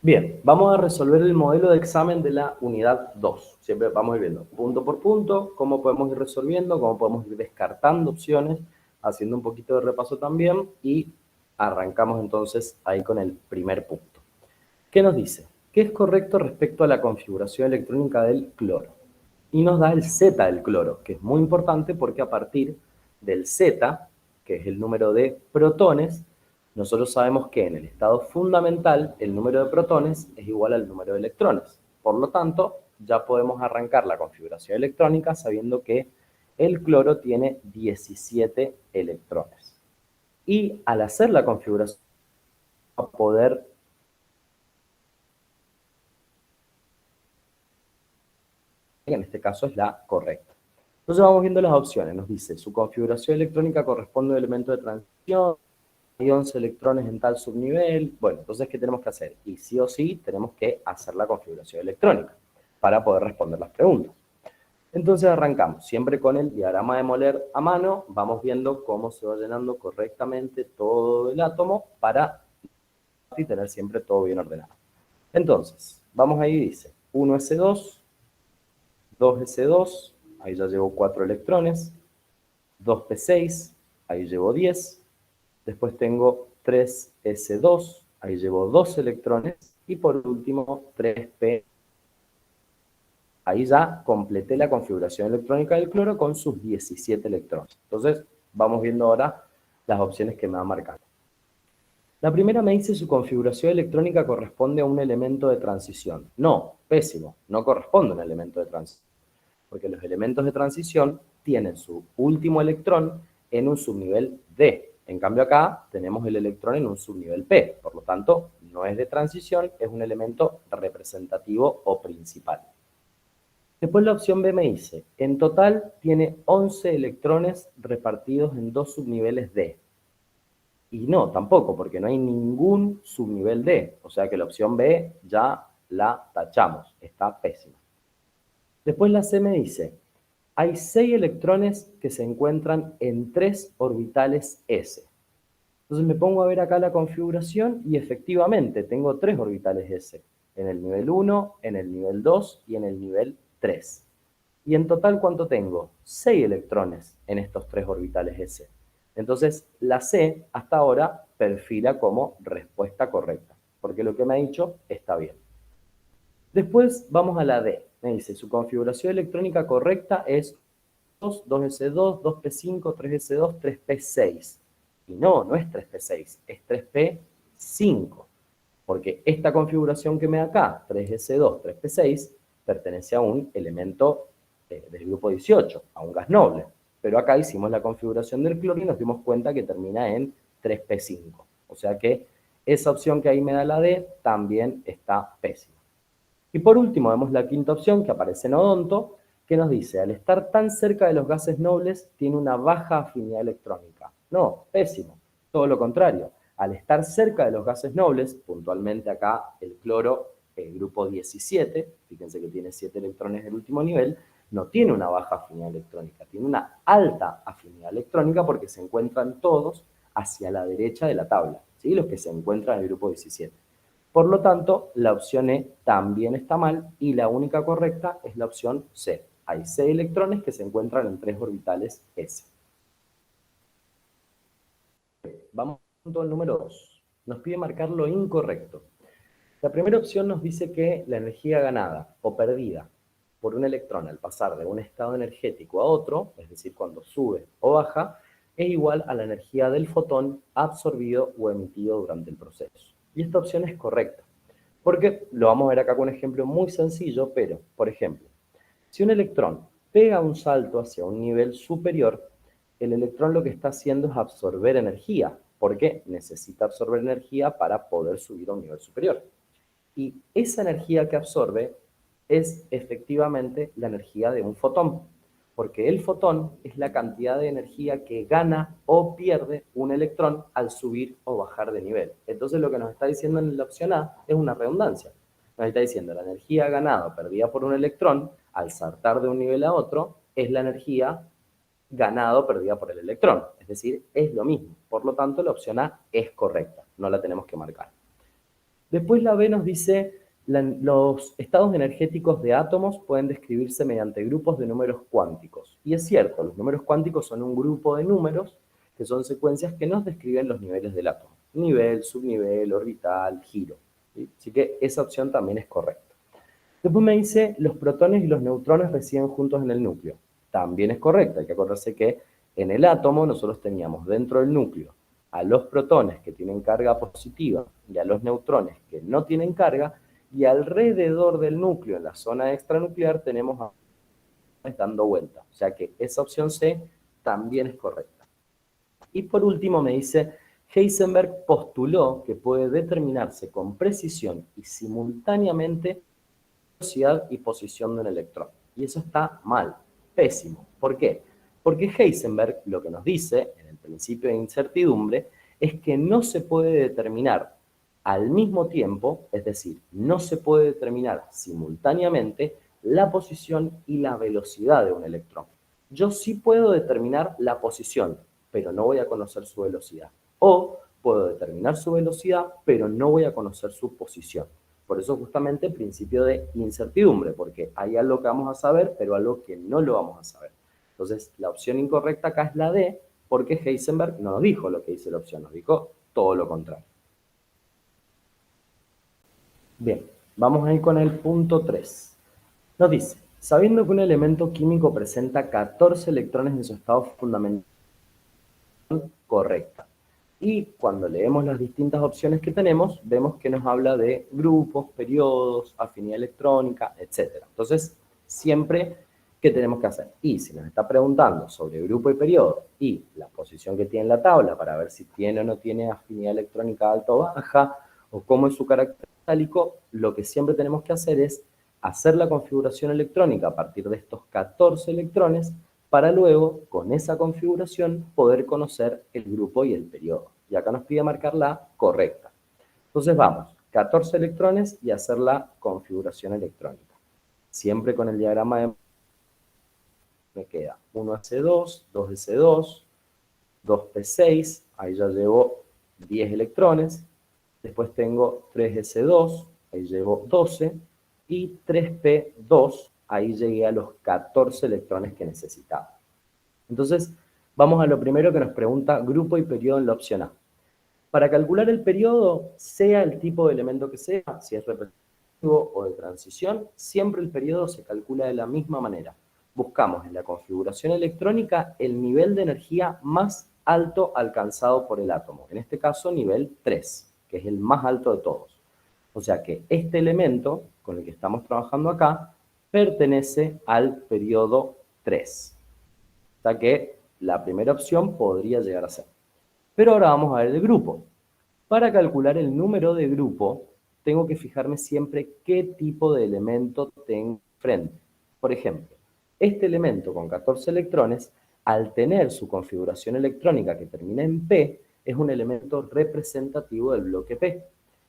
Bien, vamos a resolver el modelo de examen de la unidad 2. Siempre vamos a ir viendo punto por punto, cómo podemos ir resolviendo, cómo podemos ir descartando opciones, haciendo un poquito de repaso también y arrancamos entonces ahí con el primer punto. ¿Qué nos dice? ¿Qué es correcto respecto a la configuración electrónica del cloro? Y nos da el Z del cloro, que es muy importante porque a partir del Z, que es el número de protones, nosotros sabemos que en el estado fundamental el número de protones es igual al número de electrones. Por lo tanto, ya podemos arrancar la configuración electrónica sabiendo que el cloro tiene 17 electrones. Y al hacer la configuración, va a poder en este caso es la correcta. Entonces vamos viendo las opciones. Nos dice, su configuración electrónica corresponde a un elemento de transición, hay 11 electrones en tal subnivel. Bueno, entonces, ¿qué tenemos que hacer? Y sí o sí tenemos que hacer la configuración electrónica para poder responder las preguntas. Entonces arrancamos, siempre con el diagrama de Moler a mano, vamos viendo cómo se va llenando correctamente todo el átomo para tener siempre todo bien ordenado. Entonces, vamos ahí, dice 1s2, 2s2, ahí ya llevo 4 electrones, 2p6, ahí llevo 10, después tengo 3s2, ahí llevo 2 electrones, y por último 3p. Ahí ya completé la configuración electrónica del cloro con sus 17 electrones. Entonces, vamos viendo ahora las opciones que me van marcando. La primera me dice su configuración electrónica corresponde a un elemento de transición. No, pésimo, no corresponde a un elemento de transición, porque los elementos de transición tienen su último electrón en un subnivel D. En cambio acá tenemos el electrón en un subnivel P, por lo tanto no es de transición, es un elemento representativo o principal. Después la opción B me dice, en total tiene 11 electrones repartidos en dos subniveles D. Y no, tampoco, porque no hay ningún subnivel D. O sea que la opción B ya la tachamos, está pésima. Después la C me dice, hay 6 electrones que se encuentran en 3 orbitales S. Entonces me pongo a ver acá la configuración y efectivamente tengo 3 orbitales S. En el nivel 1, en el nivel 2 y en el nivel 3. Y en total, ¿cuánto tengo? 6 electrones en estos 3 orbitales S. Entonces, la C hasta ahora perfila como respuesta correcta, porque lo que me ha dicho está bien. Después vamos a la D. Me dice, su configuración electrónica correcta es 2, 2s2, 2p5, 3s2, 3p6. Y no, no es 3p6, es 3p5. Porque esta configuración que me da acá, 3s2, 3p6, pertenece a un elemento del grupo 18, a un gas noble. Pero acá hicimos la configuración del cloro y nos dimos cuenta que termina en 3p5. O sea que esa opción que ahí me da la D también está pésima. Y por último vemos la quinta opción que aparece en odonto, que nos dice, al estar tan cerca de los gases nobles, tiene una baja afinidad electrónica. No, pésimo, todo lo contrario. Al estar cerca de los gases nobles, puntualmente acá el cloro, el grupo 17, fíjense que tiene 7 electrones en el último nivel, no tiene una baja afinidad electrónica, tiene una alta afinidad electrónica porque se encuentran todos hacia la derecha de la tabla, ¿sí? Los que se encuentran en el grupo 17. Por lo tanto, la opción E también está mal y la única correcta es la opción C. Hay 6 electrones que se encuentran en 3 orbitales S. Vamos al punto número 2. Nos pide marcar lo incorrecto. La primera opción nos dice que la energía ganada o perdida por un electrón al pasar de un estado energético a otro, es decir, cuando sube o baja, es igual a la energía del fotón absorbido o emitido durante el proceso. Y esta opción es correcta. Porque lo vamos a ver acá con un ejemplo muy sencillo, pero, por ejemplo, si un electrón pega un salto hacia un nivel superior, el electrón lo que está haciendo es absorber energía, porque necesita absorber energía para poder subir a un nivel superior. Y esa energía que absorbe es efectivamente la energía de un fotón, porque el fotón es la cantidad de energía que gana o pierde un electrón al subir o bajar de nivel. Entonces lo que nos está diciendo en la opción A es una redundancia. Nos está diciendo la energía ganada o perdida por un electrón al saltar de un nivel a otro es la energía ganada o perdida por el electrón. Es decir, es lo mismo. Por lo tanto, la opción A es correcta. No la tenemos que marcar. Después la B nos dice, los estados energéticos de átomos pueden describirse mediante grupos de números cuánticos. Y es cierto, los números cuánticos son un grupo de números que son secuencias que nos describen los niveles del átomo. Nivel, subnivel, orbital, giro. ¿Sí? Así que esa opción también es correcta. Después me dice, los protones y los neutrones residen juntos en el núcleo. También es correcto, hay que acordarse que en el átomo nosotros teníamos dentro del núcleo a los protones que tienen carga positiva y a los neutrones que no tienen carga, y alrededor del núcleo, en la zona extranuclear, tenemos a dando vuelta. O sea que esa opción C también es correcta. Y por último me dice, Heisenberg postuló que puede determinarse con precisión y simultáneamente velocidad y posición de un electrón. Y eso está mal, pésimo. ¿Por qué? Porque Heisenberg lo que nos dice en el principio de incertidumbre es que no se puede determinar al mismo tiempo, es decir, no se puede determinar simultáneamente la posición y la velocidad de un electrón. Yo sí puedo determinar la posición, pero no voy a conocer su velocidad. O puedo determinar su velocidad, pero no voy a conocer su posición. Por eso justamente el principio de incertidumbre, porque hay algo que vamos a saber, pero algo que no lo vamos a saber. Entonces, la opción incorrecta acá es la D, porque Heisenberg no nos dijo lo que dice la opción, nos dijo todo lo contrario. Bien, vamos a ir con el punto 3. Nos dice, sabiendo que un elemento químico presenta 14 electrones en su estado fundamental, correcta. Y cuando leemos las distintas opciones que tenemos, vemos que nos habla de grupos, periodos, afinidad electrónica, etc. Entonces, siempre, ¿qué tenemos que hacer? Y si nos está preguntando sobre grupo y periodo y la posición que tiene en la tabla para ver si tiene o no tiene afinidad electrónica alta o baja, o cómo es su carácter metálico, lo que siempre tenemos que hacer es hacer la configuración electrónica a partir de estos 14 electrones para luego, con esa configuración, poder conocer el grupo y el periodo. Y acá nos pide marcar la correcta. Entonces vamos, 14 electrones y hacer la configuración electrónica. Siempre con el diagrama de... me queda 1s2, 2s2, 2p6, ahí ya llevo 10 electrones. Después tengo 3s2, ahí llevo 12, y 3p2, ahí llegué a los 14 electrones que necesitaba. Entonces, vamos a lo primero que nos pregunta grupo y periodo en la opción A. Para calcular el periodo, sea el tipo de elemento que sea, si es representativo o de transición, siempre el periodo se calcula de la misma manera. Buscamos en la configuración electrónica el nivel de energía más alto alcanzado por el átomo, en este caso nivel 3, que es el más alto de todos. O sea que este elemento con el que estamos trabajando acá pertenece al periodo 3. O sea que la primera opción podría llegar a ser. Pero ahora vamos a ver el grupo. Para calcular el número de grupo, tengo que fijarme siempre qué tipo de elemento tengo frente. Por ejemplo, este elemento con 14 electrones, al tener su configuración electrónica que termina en P, es un elemento representativo del bloque P.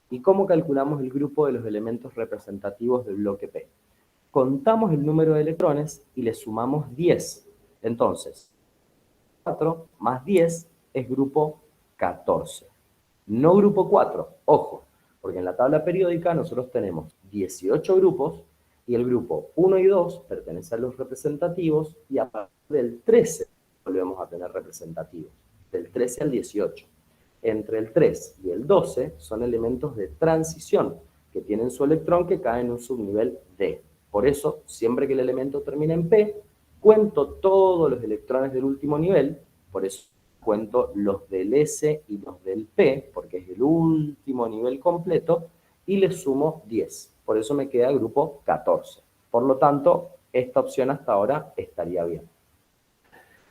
¿Y cómo calculamos el grupo de los elementos representativos del bloque P? Contamos el número de electrones y le sumamos 10. Entonces, 4 más 10 es grupo 14. No grupo 4, ojo, porque en la tabla periódica nosotros tenemos 18 grupos y el grupo 1 y 2 pertenece a los representativos y a partir del 13 volvemos a tener representativos, del 13 al 18. Entre el 3 y el 12 son elementos de transición que tienen su electrón que cae en un subnivel D. Por eso, siempre que el elemento termina en P, cuento todos los electrones del último nivel, por eso cuento los del S y los del P, porque es el último nivel completo, y le sumo 10. Por eso me queda grupo 14. Por lo tanto, esta opción hasta ahora estaría bien.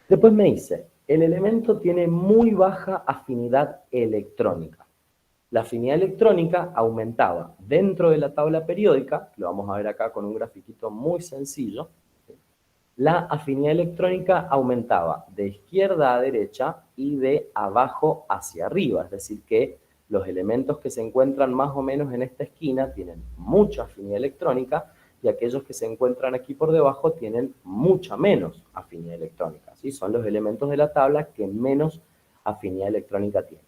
Después me dice, el elemento tiene muy baja afinidad electrónica. La afinidad electrónica aumentaba dentro de la tabla periódica, lo vamos a ver acá con un grafiquito muy sencillo. La afinidad electrónica aumentaba de izquierda a derecha y de abajo hacia arriba, es decir que los elementos que se encuentran más o menos en esta esquina tienen mucha afinidad electrónica y aquellos que se encuentran aquí por debajo tienen mucha menos afinidad electrónica. ¿Sí? Son los elementos de la tabla que menos afinidad electrónica tienen.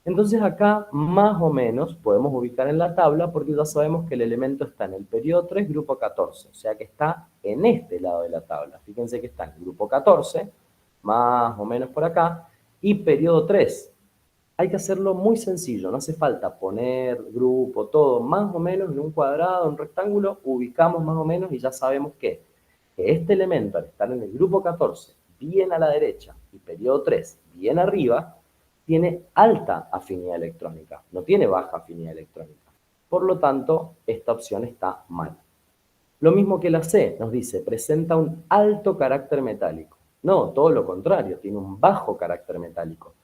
Entonces acá más o menos podemos ubicar en la tabla porque ya sabemos que el elemento está en el periodo 3, grupo 14, o sea que está en este lado de la tabla. Fíjense que está en el grupo 14, más o menos por acá, y periodo 3. Hay que hacerlo muy sencillo, no hace falta poner grupo, todo, más o menos en un cuadrado, en un rectángulo, ubicamos más o menos y ya sabemos que este elemento al estar en el grupo 14, bien a la derecha, y periodo 3, bien arriba, tiene alta afinidad electrónica, no tiene baja afinidad electrónica. Por lo tanto, esta opción está mal. Lo mismo que la C, nos dice, presenta un alto carácter metálico. No, todo lo contrario, tiene un bajo carácter metálico,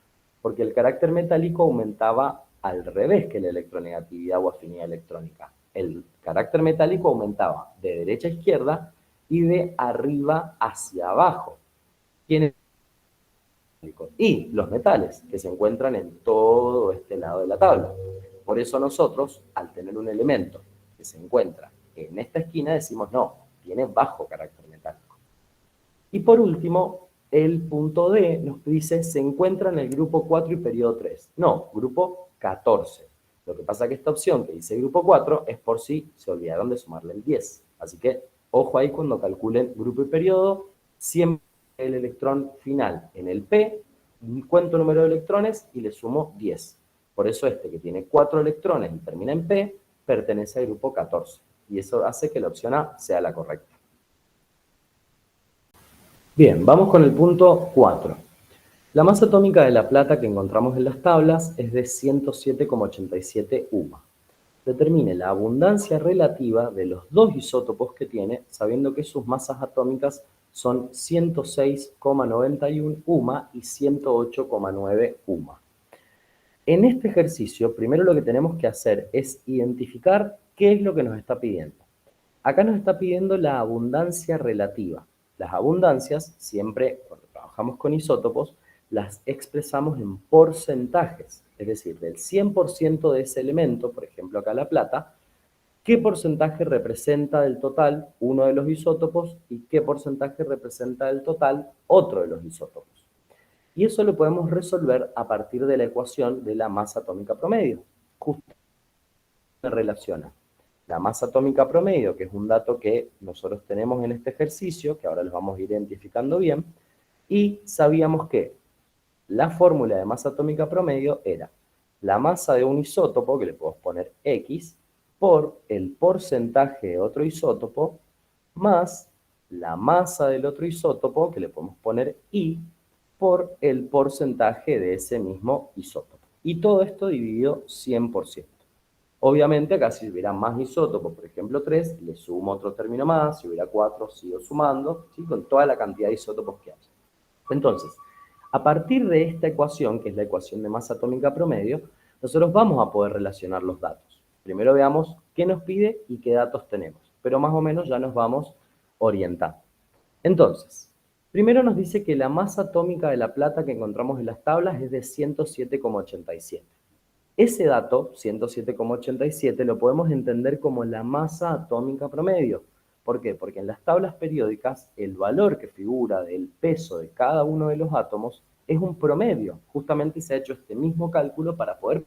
porque el carácter metálico aumentaba al revés que la electronegatividad o afinidad electrónica. El carácter metálico aumentaba de derecha a izquierda y de arriba hacia abajo. ¿Quién es el metálico? Y los metales, que se encuentran en todo este lado de la tabla. Por eso nosotros, al tener un elemento que se encuentra en esta esquina, decimos no, tiene bajo carácter metálico. Y por último, el punto D nos dice se encuentra en el grupo 4 y periodo 3. No, grupo 14. Lo que pasa es que esta opción que dice grupo 4 es por si se olvidaron de sumarle el 10. Así que ojo ahí cuando calculen grupo y periodo, siempre el electrón final en el P, cuento el número de electrones y le sumo 10. Por eso este que tiene 4 electrones y termina en P, pertenece al grupo 14. Y eso hace que la opción A sea la correcta. Bien, vamos con el punto 4. La masa atómica de la plata que encontramos en las tablas es de 107,87 UMA. Determine la abundancia relativa de los dos isótopos que tiene, sabiendo que sus masas atómicas son 106,91 UMA y 108,9 UMA. En este ejercicio, primero lo que tenemos que hacer es identificar qué es lo que nos está pidiendo. Acá nos está pidiendo la abundancia relativa. Las abundancias, siempre cuando trabajamos con isótopos, las expresamos en porcentajes. Es decir, del 100% de ese elemento, por ejemplo acá la plata, ¿qué porcentaje representa del total uno de los isótopos y qué porcentaje representa del total otro de los isótopos? Y eso lo podemos resolver a partir de la ecuación de la masa atómica promedio. Justo se relaciona la masa atómica promedio, que es un dato que nosotros tenemos en este ejercicio, que ahora los vamos a ir identificando bien, y sabíamos que la fórmula de masa atómica promedio era la masa de un isótopo, que le podemos poner X, por el porcentaje de otro isótopo, más la masa del otro isótopo, que le podemos poner Y, por el porcentaje de ese mismo isótopo. Y todo esto dividido 100%. Obviamente acá si hubiera más isótopos, por ejemplo 3, le sumo otro término más, si hubiera 4, sigo sumando, ¿sí? Con toda la cantidad de isótopos que haya. Entonces, a partir de esta ecuación, que es la ecuación de masa atómica promedio, nosotros vamos a poder relacionar los datos. Primero veamos qué nos pide y qué datos tenemos, pero más o menos ya nos vamos orientando. Entonces, primero nos dice que la masa atómica de la plata que encontramos en las tablas es de 107,87. Ese dato, 107,87, lo podemos entender como la masa atómica promedio. ¿Por qué? Porque en las tablas periódicas el valor que figura del peso de cada uno de los átomos es un promedio. Justamente se ha hecho este mismo cálculo para poder...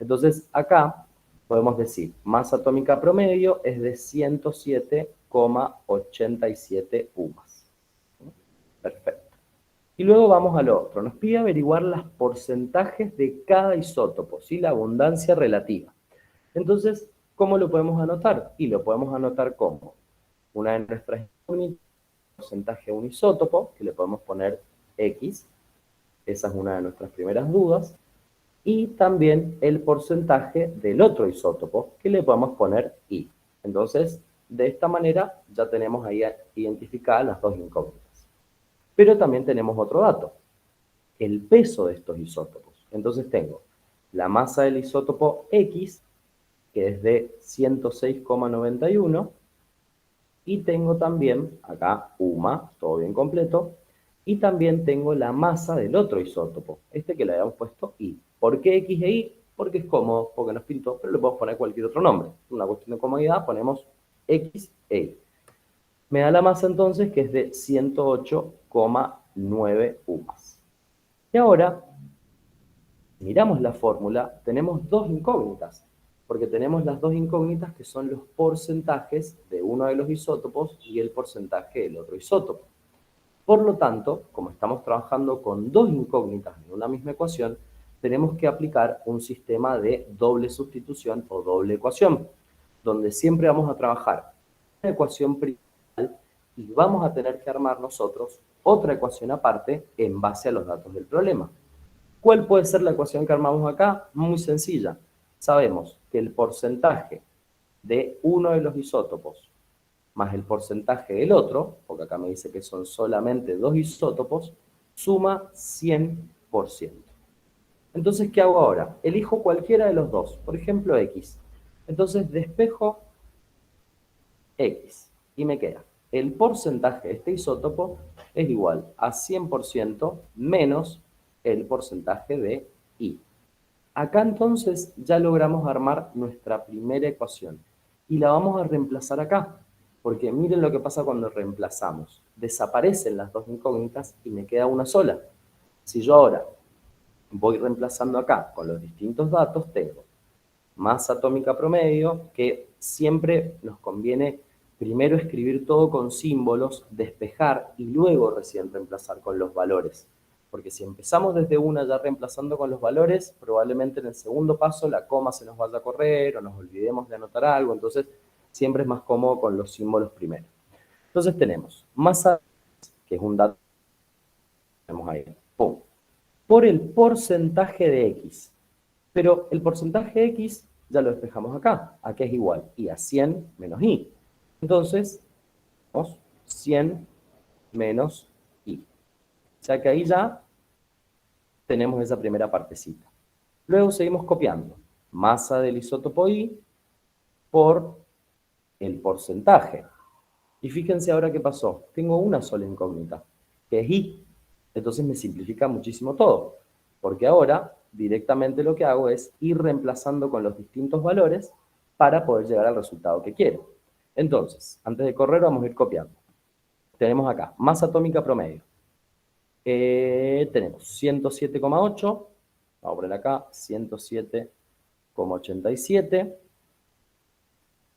Entonces acá podemos decir masa atómica promedio es de 107,87 UMAS. Perfecto. Y luego vamos al otro. Nos pide averiguar los porcentajes de cada isótopo, ¿sí? La abundancia relativa. Entonces, ¿cómo lo podemos anotar? Y lo podemos anotar como una de nuestras incógnitas, porcentaje de un isótopo, que le podemos poner X. Esa es una de nuestras primeras dudas. Y también el porcentaje del otro isótopo, que le podemos poner Y. Entonces, de esta manera ya tenemos ahí identificadas las dos incógnitas. Pero también tenemos otro dato, el peso de estos isótopos. Entonces tengo la masa del isótopo X, que es de 106,91, y tengo también acá UMA, todo bien completo, y también tengo la masa del otro isótopo, este que le habíamos puesto Y. ¿Por qué X e Y? Porque es cómodo, porque nos pintó, pero le podemos poner cualquier otro nombre. Una cuestión de comodidad, ponemos X e Y. Me da la masa entonces que es de 108,9 UMAS. Y ahora miramos la fórmula, tenemos dos incógnitas, porque tenemos las dos incógnitas que son los porcentajes de uno de los isótopos y el porcentaje del otro isótopo. Por lo tanto, como estamos trabajando con dos incógnitas en una misma ecuación, tenemos que aplicar un sistema de doble sustitución o doble ecuación, donde siempre vamos a trabajar una ecuación principal y vamos a tener que armar nosotros otra ecuación aparte en base a los datos del problema. ¿Cuál puede ser la ecuación que armamos acá? Muy sencilla. Sabemos que el porcentaje de uno de los isótopos más el porcentaje del otro, porque acá me dice que son solamente dos isótopos, suma 100%. Entonces, ¿qué hago ahora? Elijo cualquiera de los dos, por ejemplo, X. Entonces, despejo X y me queda el porcentaje de este isótopo es igual a 100% menos el porcentaje de Y. Acá entonces ya logramos armar nuestra primera ecuación y la vamos a reemplazar acá, porque miren lo que pasa cuando reemplazamos. Desaparecen las dos incógnitas y me queda una sola. Si yo ahora voy reemplazando acá con los distintos datos, tengo masa atómica promedio, que siempre nos conviene primero escribir todo con símbolos, despejar y luego recién reemplazar con los valores. Porque si empezamos desde una ya reemplazando con los valores, probablemente en el segundo paso la coma se nos vaya a correr o nos olvidemos de anotar algo, entonces siempre es más cómodo con los símbolos primero. Entonces tenemos masa, que es un dato que tenemos ahí, ¡pum!, por el porcentaje de X. Pero el porcentaje de X ya lo despejamos acá, a que es igual Y a 100 menos Y. Entonces, tenemos 100 menos Y. O sea que ahí ya tenemos esa primera partecita. Luego seguimos copiando masa del isótopo Y por el porcentaje. Y fíjense ahora qué pasó. Tengo una sola incógnita, que es Y. Entonces me simplifica muchísimo todo, porque ahora directamente lo que hago es ir reemplazando con los distintos valores para poder llegar al resultado que quiero. Entonces, antes de correr vamos a ir copiando. Tenemos acá masa atómica promedio. Tenemos 107,8. Vamos a poner acá 107,87.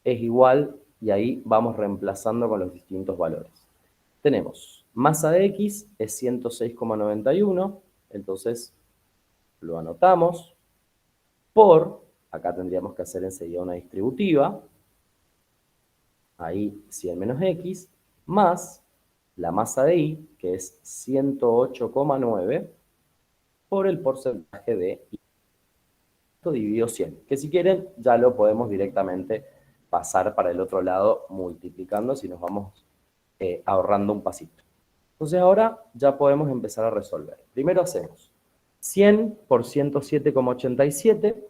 Es igual, y ahí vamos reemplazando con los distintos valores. Tenemos masa de X es 106,91, entonces lo anotamos por, acá tendríamos que hacer enseguida una distributiva, ahí 100 menos X, más la masa de Y, que es 108,9, por el porcentaje de Y. Esto dividido 100, que si quieren ya lo podemos directamente pasar para el otro lado multiplicando, si nos vamos ahorrando un pasito. Entonces ahora ya podemos empezar a resolver. Primero hacemos 100 por 107,87,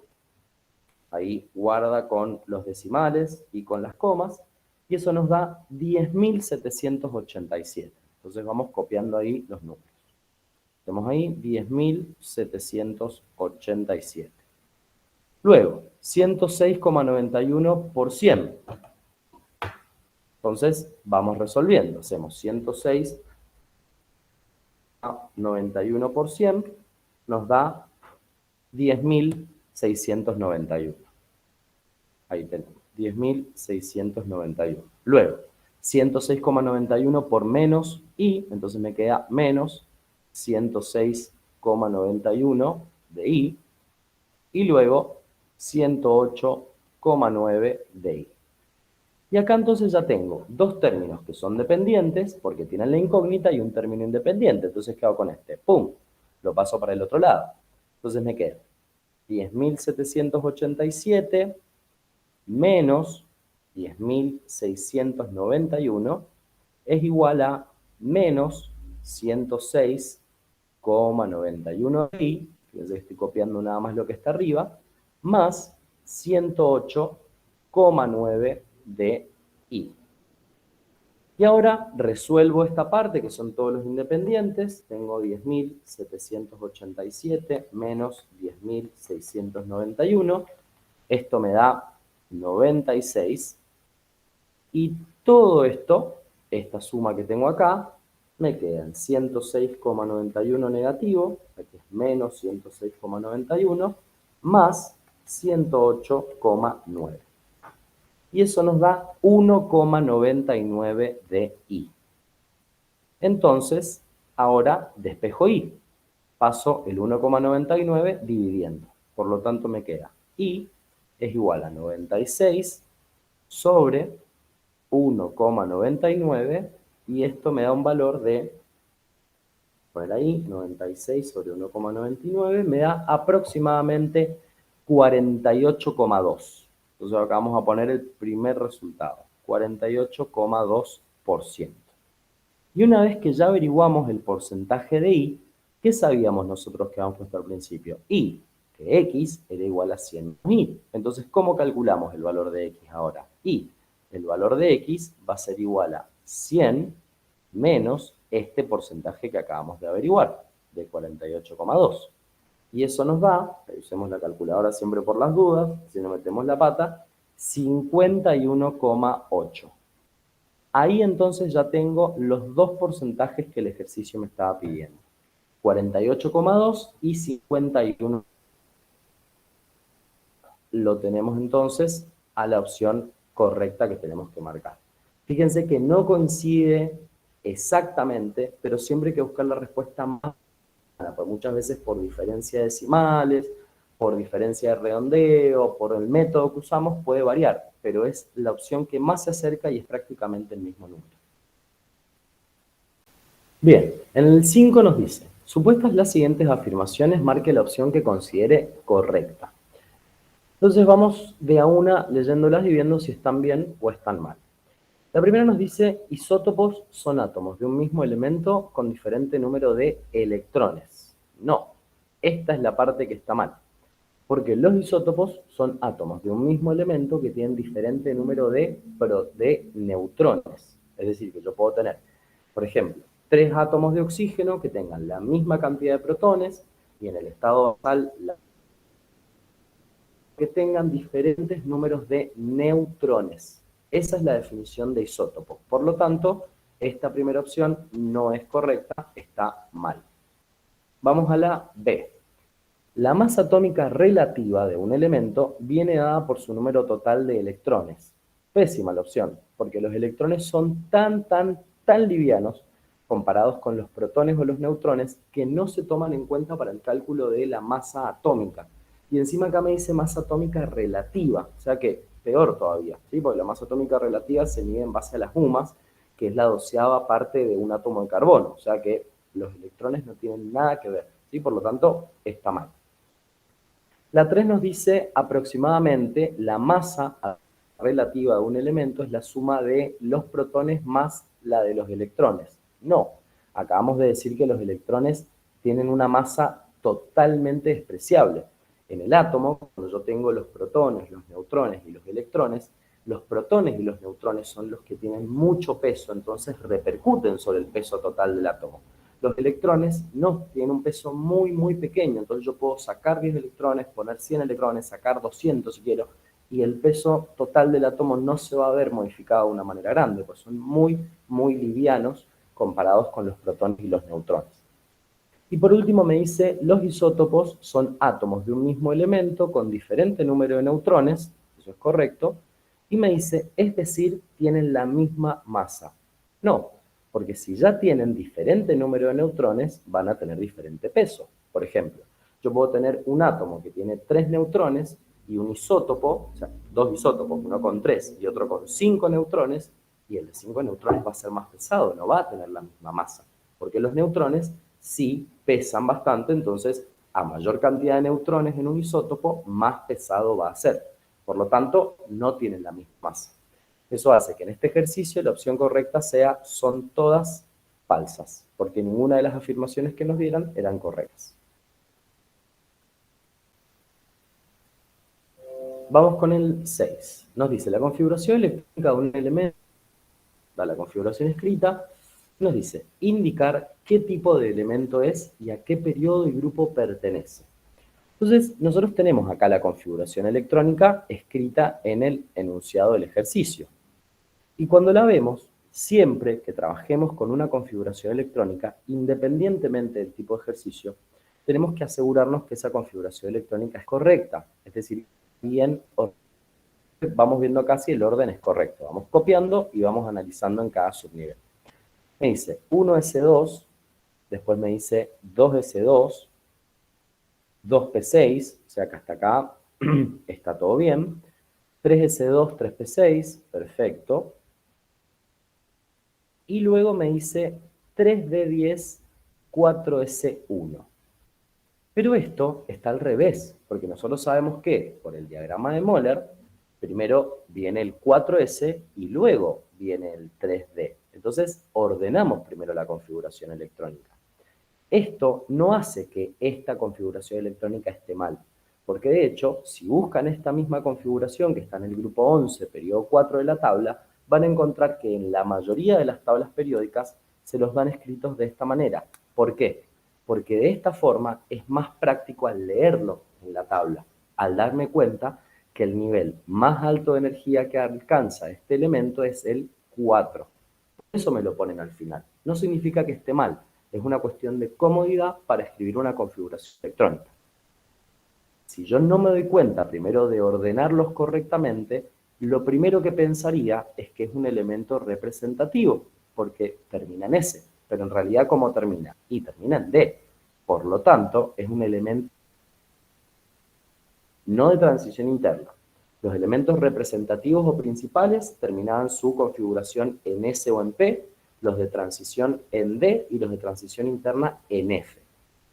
ahí guarda con los decimales y con las comas, y eso nos da 10.787. Entonces vamos copiando ahí los números. Tenemos ahí 10.787. Luego, 106,91 por 100. Entonces vamos resolviendo. Hacemos 106,91 por 100 nos da 10.691. Ahí tenemos, 10.691. Luego, 106,91 por menos Y, entonces me queda menos 106,91 de Y. Y luego, 108,9 de Y. Y acá entonces ya tengo dos términos que son dependientes, porque tienen la incógnita, y un término independiente. Entonces, ¿qué hago con este? ¡Pum! Lo paso para el otro lado. Entonces me queda 10.787 menos 10.691 es igual a menos 106,91 de Y, fíjense que estoy copiando nada más lo que está arriba, más 108,9 de Y. Y ahora resuelvo esta parte, que son todos los independientes. Tengo 10.787 menos 10.691. Esto me da 96. Y todo esto, esta suma que tengo acá, me queda en 106,91 negativo, aquí es menos 106,91 más 108,9. Y eso nos da 1,99 de I. Entonces, ahora despejo I. Paso el 1,99 dividiendo. Por lo tanto, me queda I es igual a 96 sobre 1,99 y esto me da un valor de, poner ahí, 96 sobre 1,99 me da aproximadamente 48,2. Entonces acá vamos a poner el primer resultado, 48,2%. Y una vez que ya averiguamos el porcentaje de I, ¿qué sabíamos nosotros que habíamos puesto al principio? I, que X era igual a 100 menos I. Entonces, ¿cómo calculamos el valor de X ahora? I, el valor de X va a ser igual a 100 menos este porcentaje que acabamos de averiguar, de 48,2. Y eso nos da, usemos la calculadora siempre por las dudas, si no metemos la pata, 51,8. Ahí entonces ya tengo los dos porcentajes que el ejercicio me estaba pidiendo. 48,2 y 51. Lo tenemos entonces a la opción correcta que tenemos que marcar. Fíjense que no coincide exactamente, pero siempre hay que buscar la respuesta más, pues muchas veces por diferencia de decimales, por diferencia de redondeo, por el método que usamos, puede variar, pero es la opción que más se acerca y es prácticamente el mismo número. Bien, en el 5 nos dice, supuestas las siguientes afirmaciones, marque la opción que considere correcta. Entonces vamos de a una leyéndolas y viendo si están bien o están mal. La primera nos dice, isótopos son átomos de un mismo elemento con diferente número de electrones. No, esta es la parte que está mal. Porque los isótopos son átomos de un mismo elemento que tienen diferente número de neutrones. Es decir, que yo puedo tener, por ejemplo, 3 átomos de oxígeno que tengan la misma cantidad de protones y en el estado basal que tengan diferentes números de neutrones. Esa es la definición de isótopo. Por lo tanto, esta primera opción no es correcta, está mal. Vamos a la B. La masa atómica relativa de un elemento viene dada por su número total de electrones. Pésima la opción, porque los electrones son tan livianos comparados con los protones o los neutrones que no se toman en cuenta para el cálculo de la masa atómica. Y encima acá me dice masa atómica relativa, o sea que peor todavía, ¿sí? Porque la masa atómica relativa se mide en base a las UMAS, que es la 12ª parte de un átomo de carbono, o sea que los electrones no tienen nada que ver, ¿sí? Por lo tanto, está mal. La 3 nos dice aproximadamente la masa relativa de un elemento es la suma de los protones más la de los electrones. No, acabamos de decir que los electrones tienen una masa totalmente despreciable. En el átomo, cuando yo tengo los protones, los neutrones y los electrones, los protones y los neutrones son los que tienen mucho peso, entonces repercuten sobre el peso total del átomo. Los electrones no, tienen un peso muy pequeño, entonces yo puedo sacar 10 electrones, poner 100 electrones, sacar 200 si quiero, y el peso total del átomo no se va a ver modificado de una manera grande, pues son muy livianos comparados con los protones y los neutrones. Y por último me dice, los isótopos son átomos de un mismo elemento con diferente número de neutrones, eso es correcto, y me dice, es decir, tienen la misma masa. No, porque si ya tienen diferente número de neutrones, van a tener diferente peso. Por ejemplo, yo puedo tener un átomo que tiene 3 neutrones y un isótopo, o sea, 2 isótopos, uno con 3 y otro con 5 neutrones, y el de 5 neutrones va a ser más pesado, no va a tener la misma masa, porque los neutrones sí pesan bastante, entonces a mayor cantidad de neutrones en un isótopo, más pesado va a ser. Por lo tanto, no tienen la misma masa. Eso hace que en este ejercicio la opción correcta sea son todas falsas, porque ninguna de las afirmaciones que nos dieran eran correctas. Vamos con el 6. Nos dice la configuración electrónica de un elemento, da la configuración escrita, nos dice indicar qué tipo de elemento es y a qué periodo y grupo pertenece. Entonces, nosotros tenemos acá la configuración electrónica escrita en el enunciado del ejercicio. Y cuando la vemos, siempre que trabajemos con una configuración electrónica, independientemente del tipo de ejercicio, tenemos que asegurarnos que esa configuración electrónica es correcta. Es decir, bien, vamos viendo acá si el orden es correcto. Vamos copiando y vamos analizando en cada subnivel. Me dice 1s2, después me dice 2s2, 2p6, o sea que hasta acá está todo bien. 3s2, 3p6, perfecto. Y luego me dice 3d10, 4s1. Pero esto está al revés, porque nosotros sabemos que por el diagrama de Moller, primero viene el 4s y luego viene el 3d. Entonces ordenamos primero la configuración electrónica. Esto no hace que esta configuración electrónica esté mal, porque de hecho, si buscan esta misma configuración que está en el grupo 11, periodo 4 de la tabla, van a encontrar que en la mayoría de las tablas periódicas se los dan escritos de esta manera. ¿Por qué? Porque de esta forma es más práctico al leerlo en la tabla, al darme cuenta que el nivel más alto de energía que alcanza este elemento es el 4. Por eso me lo ponen al final. No significa que esté mal, es una cuestión de comodidad para escribir una configuración electrónica. Si yo no me doy cuenta primero de ordenarlos correctamente, lo primero que pensaría es que es un elemento representativo, porque termina en S, pero en realidad ¿cómo termina? Y termina en D. Por lo tanto, es un elemento no de transición interna. Los elementos representativos o principales terminaban su configuración en S o en P, los de transición en D y los de transición interna en F.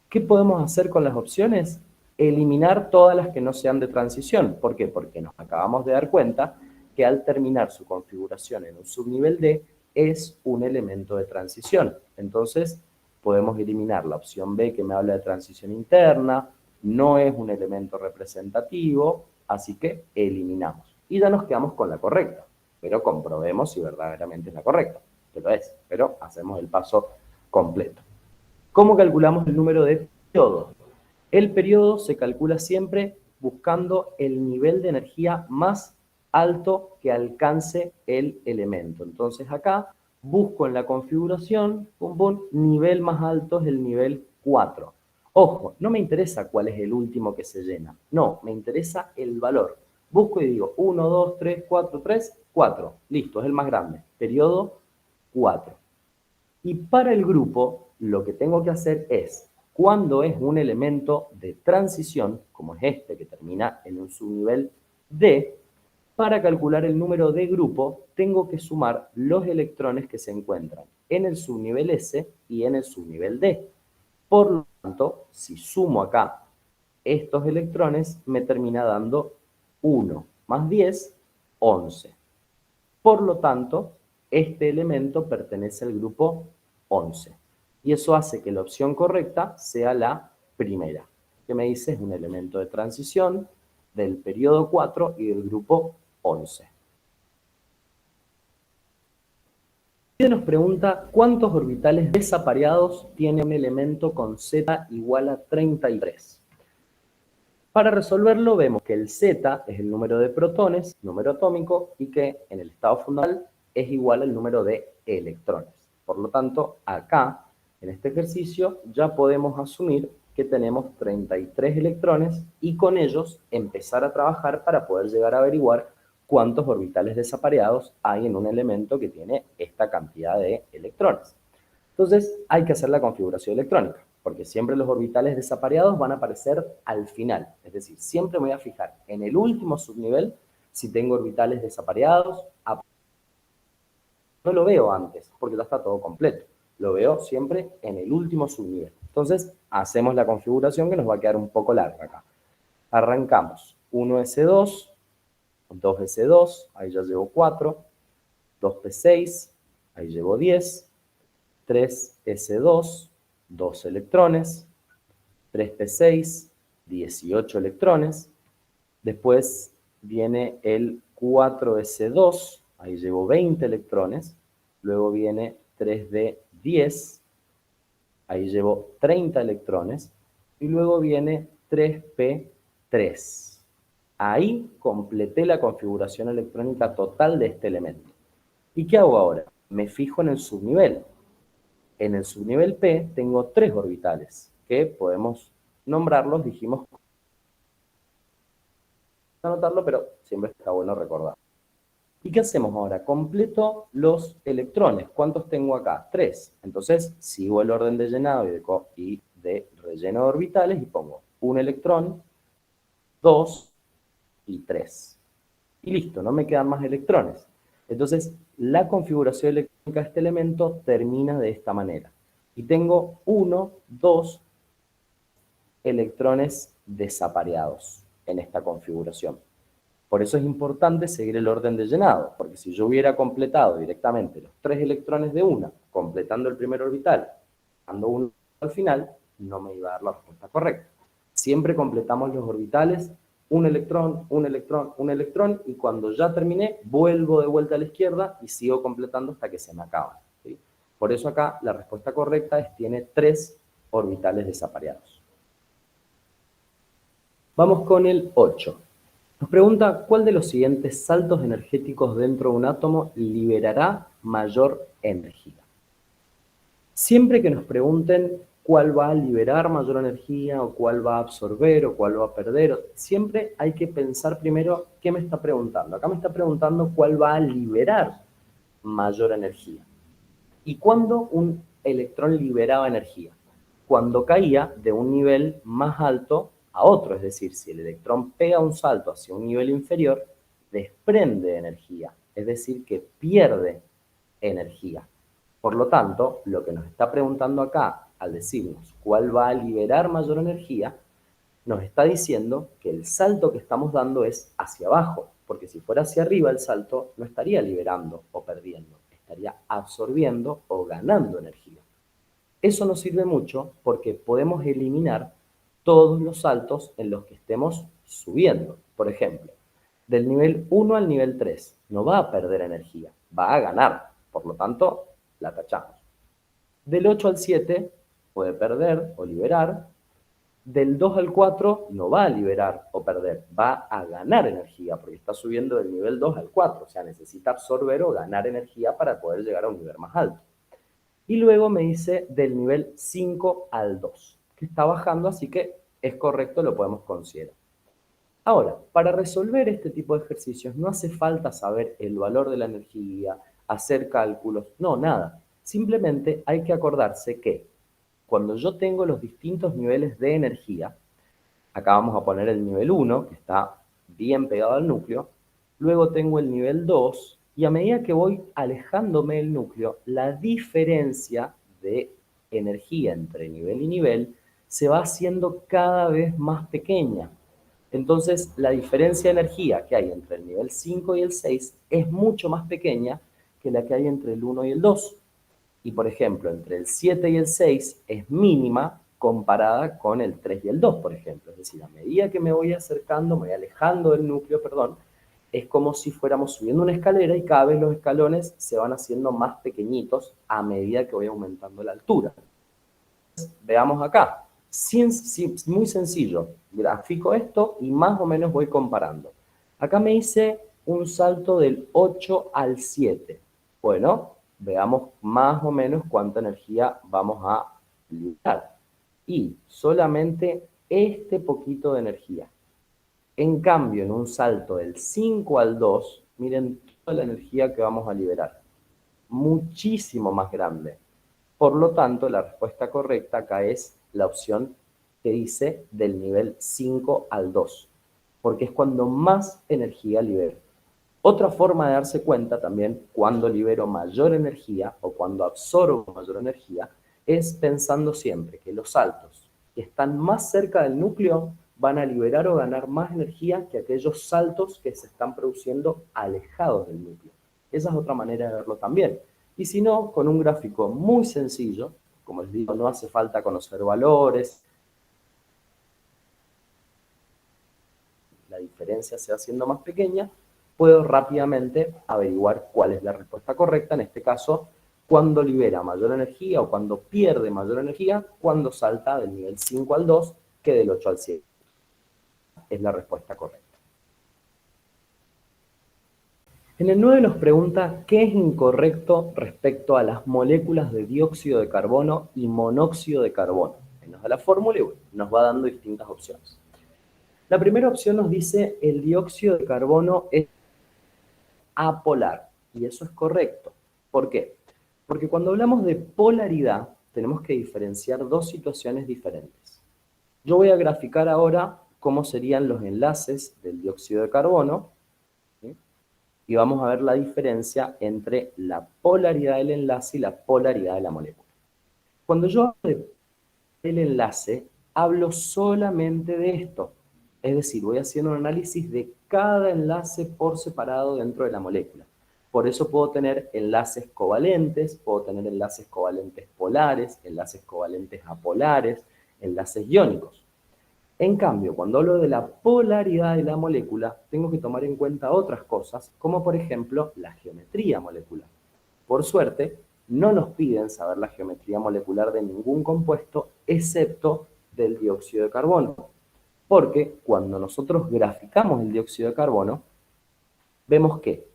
¿Qué podemos hacer con las opciones? Eliminar todas las que no sean de transición. ¿Por qué? Porque nos acabamos de dar cuenta que al terminar su configuración en un subnivel D es un elemento de transición. Entonces podemos eliminar la opción B que me habla de transición interna, no es un elemento representativo, así que eliminamos. Y ya nos quedamos con la correcta, pero comprobemos si verdaderamente es la correcta. Que lo es, pero hacemos el paso completo. ¿Cómo calculamos el número de periodos? El periodo se calcula siempre buscando el nivel de energía más alto que alcance el elemento. Entonces acá busco en la configuración, nivel más alto es el nivel 4. Ojo, no me interesa cuál es el último que se llena. No, me interesa el valor. Busco y digo 1, 2, 3, 4, 3, 4. Listo, es el más grande. Periodo 4. Y para el grupo, lo que tengo que hacer es, cuando es un elemento de transición, como es este que termina en un subnivel D, para calcular el número de grupo, tengo que sumar los electrones que se encuentran en el subnivel S y en el subnivel D. Por lo tanto, si sumo acá estos electrones, me termina dando 1 más 10, 11. Por lo tanto, este elemento pertenece al grupo 11. Y eso hace que la opción correcta sea la primera, que me dice es un elemento de transición del periodo 4 y del grupo 11. Y nos pregunta cuántos orbitales desapareados tiene un elemento con Z igual a 33. Para resolverlo vemos que el Z es el número de protones, número atómico, y que en el estado fundamental es igual al número de electrones. Por lo tanto, acá, en este ejercicio, ya podemos asumir que tenemos 33 electrones y con ellos empezar a trabajar para poder llegar a averiguar cuántos orbitales desapareados hay en un elemento que tiene esta cantidad de electrones. Entonces, hay que hacer la configuración electrónica, porque siempre los orbitales desapareados van a aparecer al final. Es decir, siempre me voy a fijar en el último subnivel si tengo orbitales desapareados. No lo veo antes, porque ya está todo completo. Lo veo siempre en el último subnivel. Entonces, hacemos la configuración que nos va a quedar un poco larga acá. Arrancamos 1s2, 2s2, ahí ya llevo 4, 2p6, ahí llevo 10, 3s2, 2 electrones, 3p6, 18 electrones, después viene el 4s2, ahí llevo 20 electrones, luego viene 3d10, ahí llevo 30 electrones, y luego viene 3p3. Ahí completé la configuración electrónica total de este elemento. ¿Y qué hago ahora? Me fijo en el subnivel. En el subnivel P tengo 3 orbitales que podemos nombrarlos, dijimos anotarlo, pero siempre está bueno recordar. ¿Y qué hacemos ahora? Completo los electrones. ¿Cuántos tengo acá? 3. Entonces, sigo el orden de llenado y de relleno de orbitales y pongo un electrón, 2 y 3. Y listo, no me quedan más electrones. Entonces, la configuración electrónica de este elemento termina de esta manera. Y tengo 1, 2 electrones desapareados en esta configuración. Por eso es importante seguir el orden de llenado, porque si yo hubiera completado directamente los 3 electrones de una, completando el primer orbital, dando uno al final, no me iba a dar la respuesta correcta. Siempre completamos los orbitales, un electrón, un electrón, un electrón, y cuando ya terminé, vuelvo de vuelta a la izquierda y sigo completando hasta que se me acaban, ¿sí? Por eso acá la respuesta correcta es tiene 3 orbitales desapareados. Vamos con el 8. Nos pregunta, ¿cuál de los siguientes saltos energéticos dentro de un átomo liberará mayor energía? Siempre que nos pregunten cuál va a liberar mayor energía, o cuál va a absorber, o cuál va a perder, siempre hay que pensar primero qué me está preguntando. Acá me está preguntando cuál va a liberar mayor energía. ¿Y cuándo un electrón liberaba energía? Cuando caía de un nivel más alto a otro, es decir, si el electrón pega un salto hacia un nivel inferior, desprende energía, es decir, que pierde energía. Por lo tanto, lo que nos está preguntando acá, al decirnos cuál va a liberar mayor energía, nos está diciendo que el salto que estamos dando es hacia abajo, porque si fuera hacia arriba el salto no estaría liberando o perdiendo, estaría absorbiendo o ganando energía. Eso nos sirve mucho porque podemos eliminar todos los saltos en los que estemos subiendo. Por ejemplo, del nivel 1 al nivel 3 no va a perder energía, va a ganar, por lo tanto, la tachamos. Del 8 al 7 puede perder o liberar. Del 2 al 4 no va a liberar o perder, va a ganar energía porque está subiendo del nivel 2 al 4, o sea, necesita absorber o ganar energía para poder llegar a un nivel más alto. Y luego me dice del nivel 5 al 2, que está bajando, así que es correcto, lo podemos considerar. Ahora, para resolver este tipo de ejercicios no hace falta saber el valor de la energía, hacer cálculos, no, nada. Simplemente hay que acordarse que cuando yo tengo los distintos niveles de energía, acá vamos a poner el nivel 1, que está bien pegado al núcleo, luego tengo el nivel 2, y a medida que voy alejándome del núcleo, la diferencia de energía entre nivel y nivel se va haciendo cada vez más pequeña. Entonces, la diferencia de energía que hay entre el nivel 5 y el 6 es mucho más pequeña que la que hay entre el 1 y el 2. Y, por ejemplo, entre el 7 y el 6 es mínima comparada con el 3 y el 2, por ejemplo. Es decir, a medida que me voy acercando, me voy alejando del núcleo, perdón, es como si fuéramos subiendo una escalera y cada vez los escalones se van haciendo más pequeñitos a medida que voy aumentando la altura. Veamos acá. Muy sencillo. Grafico esto y más o menos voy comparando. Acá me hice un salto del 8 al 7. Bueno, veamos más o menos cuánta energía vamos a liberar. Y solamente este poquito de energía. En cambio, en un salto del 5 al 2, miren toda la energía que vamos a liberar. Muchísimo más grande. Por lo tanto, la respuesta correcta acá es la opción que dice del nivel 5 al 2, porque es cuando más energía libero. Otra forma de darse cuenta también cuando libero mayor energía o cuando absorbo mayor energía es pensando siempre que los saltos que están más cerca del núcleo van a liberar o ganar más energía que aquellos saltos que se están produciendo alejados del núcleo. Esa es otra manera de verlo también. Y si no, con un gráfico muy sencillo, como les digo, no hace falta conocer valores, la diferencia se va haciendo más pequeña, puedo rápidamente averiguar cuál es la respuesta correcta, en este caso, cuando libera mayor energía o cuando pierde mayor energía, cuando salta del nivel 5 al 2 que del 8 al 7. Es la respuesta correcta. En el 9 nos pregunta qué es incorrecto respecto a las moléculas de dióxido de carbono y monóxido de carbono. Ahí nos da la fórmula y bueno, nos va dando distintas opciones. La primera opción nos dice el dióxido de carbono es apolar. Y eso es correcto. ¿Por qué? Porque cuando hablamos de polaridad, tenemos que diferenciar dos situaciones diferentes. Yo voy a graficar ahora cómo serían los enlaces del dióxido de carbono, ¿sí? Y vamos a ver la diferencia entre la polaridad del enlace y la polaridad de la molécula. Cuando yo hablo del enlace, hablo solamente de esto. Es decir, voy haciendo un análisis de cada enlace por separado dentro de la molécula. Por eso puedo tener enlaces covalentes, puedo tener enlaces covalentes polares, enlaces covalentes apolares, enlaces iónicos. En cambio, cuando hablo de la polaridad de la molécula, tengo que tomar en cuenta otras cosas, como por ejemplo la geometría molecular. Por suerte, no nos piden saber la geometría molecular de ningún compuesto, excepto del dióxido de carbono. Porque cuando nosotros graficamos el dióxido de carbono, vemos que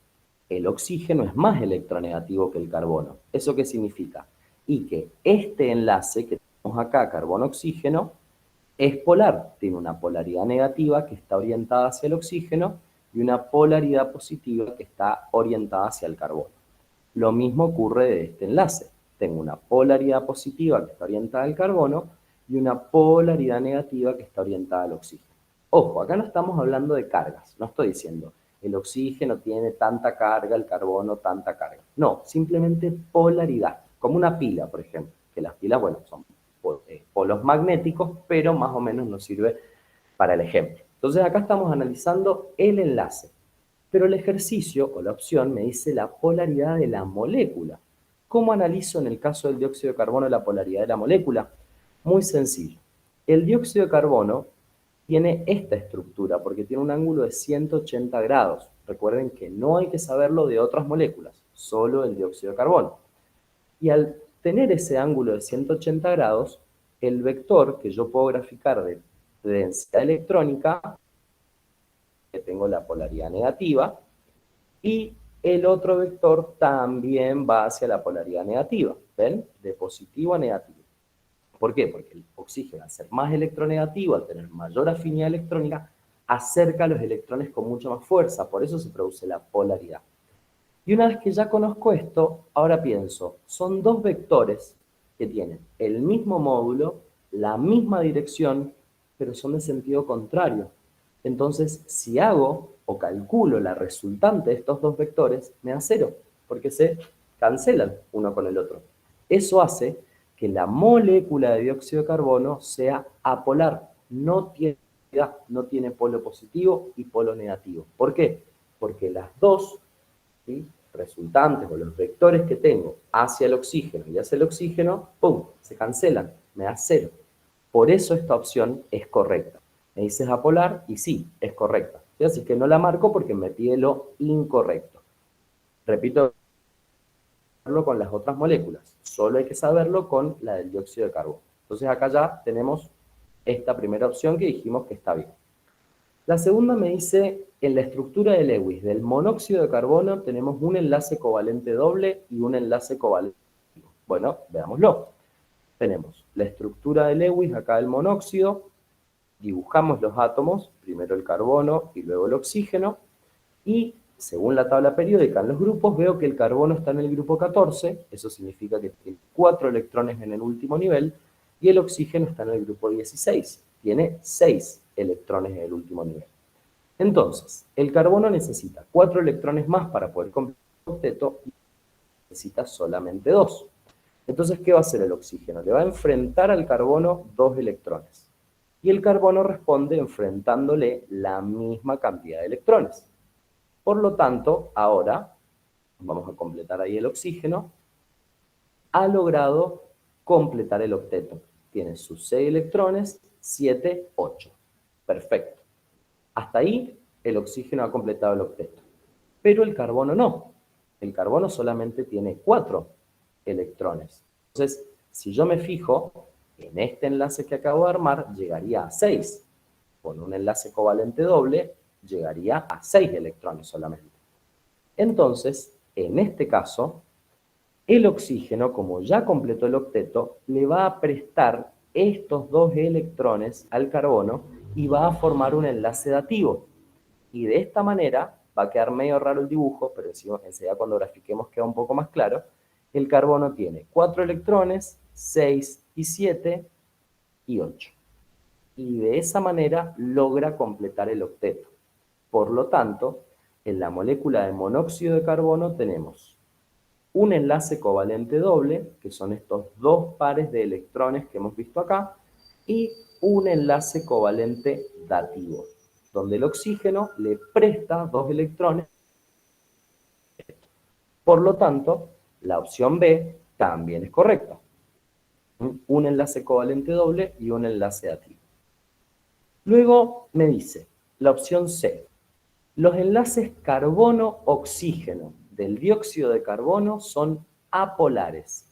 el oxígeno es más electronegativo que el carbono. ¿Eso qué significa? Y que este enlace que tenemos acá, carbono-oxígeno, es polar, tiene una polaridad negativa que está orientada hacia el oxígeno y una polaridad positiva que está orientada hacia el carbono. Lo mismo ocurre de este enlace. Tengo una polaridad positiva que está orientada al carbono y una polaridad negativa que está orientada al oxígeno. Ojo, acá no estamos hablando de cargas, no estoy diciendo el oxígeno tiene tanta carga, el carbono tanta carga. No, simplemente polaridad, como una pila, por ejemplo, que las pilas, bueno, son polos magnéticos, pero más o menos nos sirve para el ejemplo. Entonces acá estamos analizando el enlace, pero el ejercicio o la opción me dice la polaridad de la molécula. ¿Cómo analizo en el caso del dióxido de carbono la polaridad de la molécula? Muy sencillo. El dióxido de carbono tiene esta estructura porque tiene un ángulo de 180 grados. Recuerden que no hay que saberlo de otras moléculas, solo el dióxido de carbono. Y al tener ese ángulo de 180 grados, el vector que yo puedo graficar de densidad electrónica, que tengo la polaridad negativa, y el otro vector también va hacia la polaridad negativa, ¿ven? De positivo a negativo. ¿Por qué? Porque el oxígeno, al ser más electronegativo, al tener mayor afinidad electrónica, acerca a los electrones con mucha más fuerza, por eso se produce la polaridad. Y una vez que ya conozco esto, ahora pienso, son dos vectores que tienen el mismo módulo, la misma dirección, pero son de sentido contrario. Entonces, si hago o calculo la resultante de estos dos vectores, me da cero, porque se cancelan uno con el otro. Eso hace que la molécula de dióxido de carbono sea apolar, no tiene polo positivo y polo negativo. ¿Por qué? Porque las dos, ¿sí?, resultantes o los vectores que tengo hacia el oxígeno y hacia el oxígeno, ¡pum!, se cancelan, me da cero. Por eso esta opción es correcta. Me dices apolar y sí, es correcta. ¿Sí? Así que no la marco porque me pide lo incorrecto. Repito con las otras moléculas, solo hay que saberlo con la del dióxido de carbono. Entonces acá ya tenemos esta primera opción que dijimos que está bien. La segunda me dice, en la estructura de Lewis del monóxido de carbono tenemos un enlace covalente doble y un enlace covalente. Bueno, veámoslo. Tenemos la estructura de Lewis acá del monóxido, dibujamos los átomos, primero el carbono y luego el oxígeno, y según la tabla periódica en los grupos, veo que el carbono está en el grupo 14, eso significa que tiene 4 electrones en el último nivel, y el oxígeno está en el grupo 16, tiene 6 electrones en el último nivel. Entonces, el carbono necesita 4 electrones más para poder completar el octeto y necesita solamente 2. Entonces, ¿qué va a hacer el oxígeno? Le va a enfrentar al carbono 2 electrones. Y el carbono responde enfrentándole la misma cantidad de electrones. Por lo tanto, ahora, vamos a completar ahí el oxígeno, ha logrado completar el octeto. Tiene sus 6 electrones, 7, 8. Perfecto. Hasta ahí el oxígeno ha completado el octeto. Pero el carbono no. El carbono solamente tiene 4 electrones. Entonces, si yo me fijo, en este enlace que acabo de armar, llegaría a 6. Con un enlace covalente doble, llegaría a 6 electrones solamente. Entonces, en este caso, el oxígeno, como ya completó el octeto, le va a prestar estos dos electrones al carbono y va a formar un enlace dativo. Y de esta manera, va a quedar medio raro el dibujo, pero enseguida cuando grafiquemos queda un poco más claro, el carbono tiene 4 electrones, 6 y 7 y 8. Y de esa manera logra completar el octeto. Por lo tanto, en la molécula de monóxido de carbono tenemos un enlace covalente doble, que son estos dos pares de electrones que hemos visto acá, y un enlace covalente dativo, donde el oxígeno le presta dos electrones. Por lo tanto, la opción B también es correcta. Un enlace covalente doble y un enlace dativo. Luego me dice, la opción C, los enlaces carbono-oxígeno del dióxido de carbono son apolares.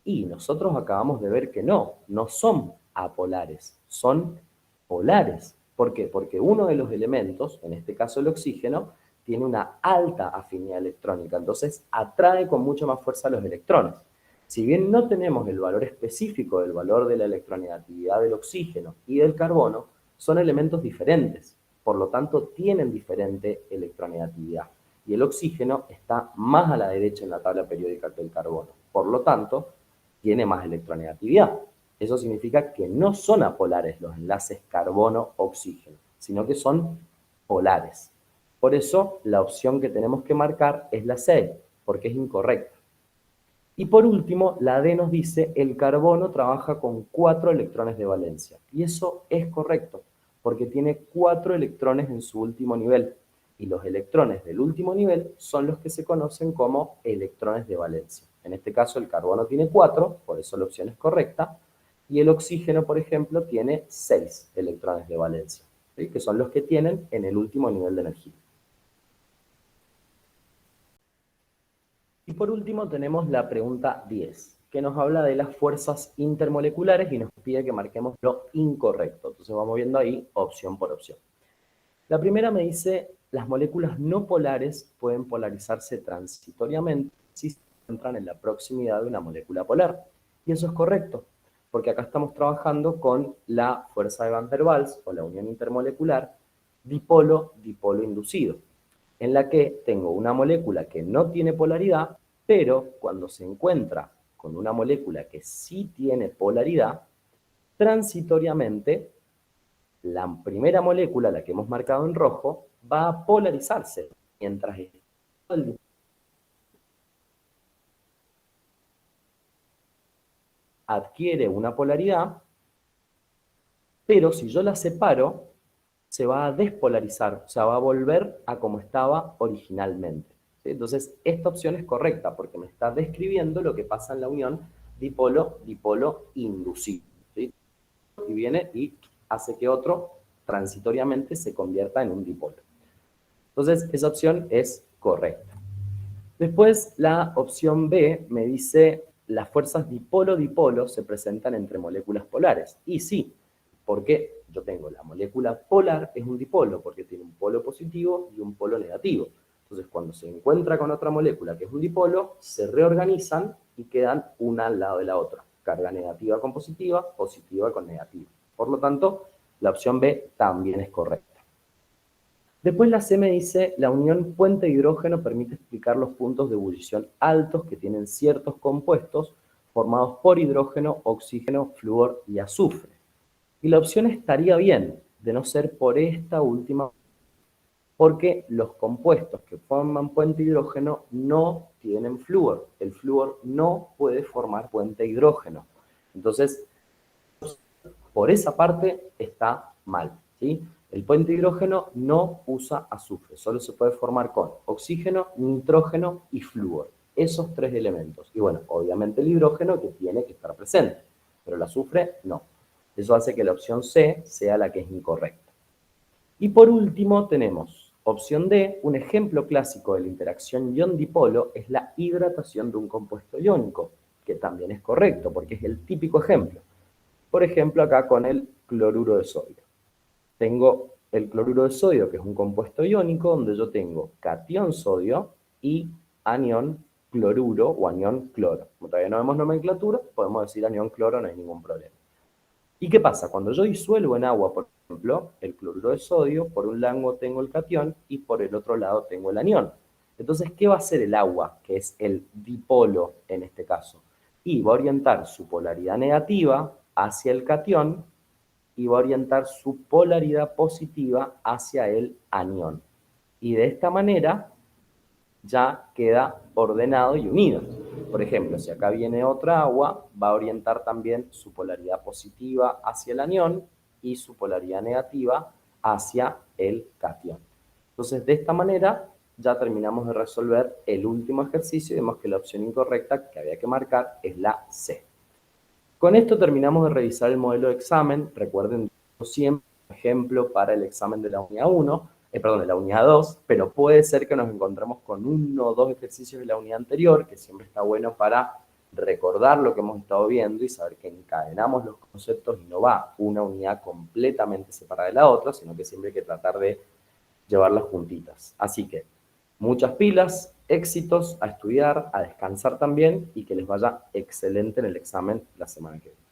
Y nosotros acabamos de ver que no son apolares, son polares. ¿Por qué? Porque uno de los elementos, en este caso el oxígeno, tiene una alta afinidad electrónica, entonces atrae con mucha más fuerza a los electrones. Si bien no tenemos el valor específico del valor de la electronegatividad del oxígeno y del carbono, son elementos diferentes, por lo tanto tienen diferente electronegatividad. Y el oxígeno está más a la derecha en la tabla periódica que el carbono. Por lo tanto, tiene más electronegatividad. Eso significa que no son apolares los enlaces carbono-oxígeno, sino que son polares. Por eso, la opción que tenemos que marcar es la C, porque es incorrecta. Y por último, la D nos dice, el carbono trabaja con 4 electrones de valencia. Y eso es correcto, porque tiene 4 electrones en su último nivel. Y los electrones del último nivel son los que se conocen como electrones de valencia. En este caso, el carbono tiene 4, por eso la opción es correcta. Y el oxígeno, por ejemplo, tiene 6 electrones de valencia, ¿sí? Que son los que tienen en el último nivel de energía. Y por último tenemos la pregunta 10, que nos habla de las fuerzas intermoleculares y nos pide que marquemos lo incorrecto. Entonces vamos viendo ahí opción por opción. La primera me dice, las moléculas no polares pueden polarizarse transitoriamente si se encuentran en la proximidad de una molécula polar. Y eso es correcto, porque acá estamos trabajando con la fuerza de Van der Waals, o la unión intermolecular, dipolo-dipolo inducido, en la que tengo una molécula que no tiene polaridad, pero cuando se encuentra con una molécula que sí tiene polaridad, transitoriamente, la primera molécula, la que hemos marcado en rojo, va a polarizarse, mientras el adquiere una polaridad, pero si yo la separo, se va a despolarizar, o sea, va a volver a como estaba originalmente. ¿Sí? Entonces, esta opción es correcta porque me está describiendo lo que pasa en la unión dipolo-dipolo inducido. ¿Sí? Y viene y hace que otro transitoriamente se convierta en un dipolo. Entonces, esa opción es correcta. Después, la opción B me dice, las fuerzas dipolo-dipolo se presentan entre moléculas polares. Y sí, porque yo tengo la molécula polar, es un dipolo, porque tiene un polo positivo y un polo negativo. Entonces, cuando se encuentra con otra molécula que es un dipolo, se reorganizan y quedan una al lado de la otra. Carga negativa con positiva, positiva con negativa. Por lo tanto, la opción B también es correcta. Después la C me dice, la unión puente-hidrógeno permite explicar los puntos de ebullición altos que tienen ciertos compuestos formados por hidrógeno, oxígeno, flúor y azufre. Y la opción estaría bien, de no ser por esta última, porque los compuestos que forman puente hidrógeno no tienen flúor. El flúor no puede formar puente hidrógeno. Entonces, por esa parte está mal, ¿sí? El puente hidrógeno no usa azufre, solo se puede formar con oxígeno, nitrógeno y flúor. Esos 3 elementos. Y bueno, obviamente el hidrógeno que tiene que estar presente, pero el azufre no. Eso hace que la opción C sea la que es incorrecta. Y por último tenemos opción D, un ejemplo clásico de la interacción ion-dipolo es la hidratación de un compuesto iónico, que también es correcto porque es el típico ejemplo. Por ejemplo, acá con el cloruro de sodio. Tengo el cloruro de sodio, que es un compuesto iónico, donde yo tengo catión sodio y anión cloruro o anión cloro. Como todavía no vemos nomenclatura, podemos decir anión cloro, no hay ningún problema. ¿Y qué pasa? Cuando yo disuelvo en agua, por ejemplo, el cloruro de sodio, por un lado tengo el catión y por el otro lado tengo el anión. Entonces, ¿qué va a hacer el agua, que es el dipolo en este caso? Y va a orientar su polaridad negativa hacia el catión y va a orientar su polaridad positiva hacia el anión. Y de esta manera ya queda ordenado y unido. Por ejemplo, si acá viene otra agua, va a orientar también su polaridad positiva hacia el anión y su polaridad negativa hacia el catión. Entonces, de esta manera ya terminamos de resolver el último ejercicio y vemos que la opción incorrecta que había que marcar es la C. Con esto terminamos de revisar el modelo de examen. Recuerden siempre ejemplo para el examen de la unidad 1, perdón, de la unidad 2, pero puede ser que nos encontremos con uno o dos ejercicios de la unidad anterior, que siempre está bueno para recordar lo que hemos estado viendo y saber que encadenamos los conceptos y no va una unidad completamente separada de la otra, sino que siempre hay que tratar de llevarlas juntitas. Así que muchas pilas, éxitos, a estudiar, a descansar también y que les vaya excelente en el examen la semana que viene.